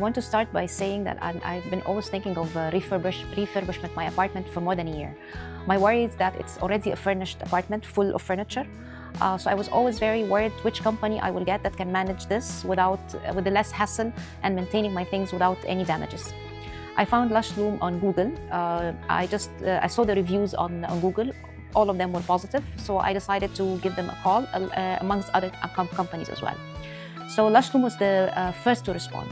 want to start by saying that I've been always thinking of refurbishment my apartment for more than a year. My worry is that it's already a furnished apartment full of furniture. So I was always very worried which company I will get that can manage this with the less hassle and maintaining my things without any damages. I found LushLoom on Google. I saw the reviews on Google. All of them were positive, so I decided to give them a call, amongst other companies as well. So LushLoom was the first to respond.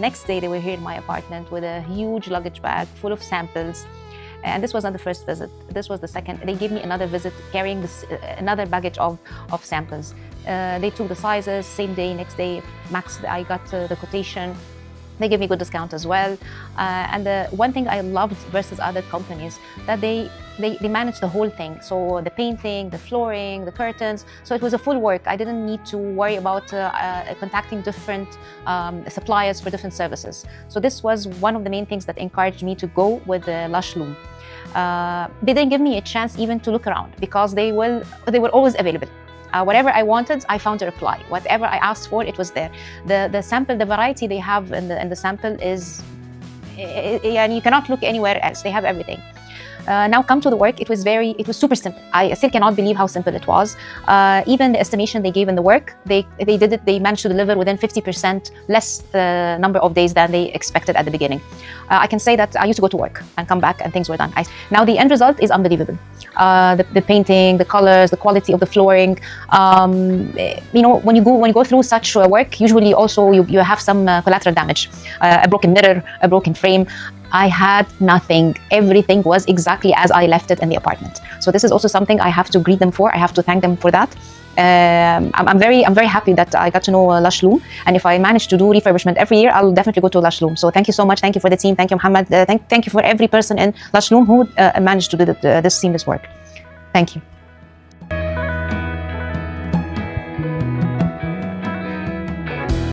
Next day, they were here in my apartment with a huge luggage bag full of samples. And this was not the first visit. This was the second. They gave me another visit carrying another baggage of samples. They took the sizes, same day, next day, max, I got the quotation. They gave me a good discount as well. And the one thing I loved versus other companies, that they managed the whole thing. So the painting, the flooring, the curtains. So it was a full work. I didn't need to worry about contacting different suppliers for different services. So this was one of the main things that encouraged me to go with LushLoom. They didn't give me a chance even to look around because they were always available. Whatever I wanted, I found a reply. Whatever I asked for, it was there. The sample, the variety they have in the sample is, and you cannot look anywhere else. They have everything. Now come to the work, it was super simple. I still cannot believe how simple it was. Even the estimation they gave in the work, they managed to deliver within 50% less number of days than they expected at the beginning. I can say that I used to go to work and come back and things were done. Now the end result is unbelievable. The painting, the colors, the quality of the flooring. When you go through such work, usually also you have some collateral damage, a broken mirror, a broken frame. I had nothing. Everything was exactly as I left it in the apartment. So this is also something I have to greet them for. I have to thank them for that. I'm very happy that I got to know LushLoom. And if I manage to do refurbishment every year, I'll definitely go to LushLoom. So thank you so much. Thank you for the team. Thank you, Mohammed. Thank you for every person in LushLoom who managed to do this seamless work. Thank you.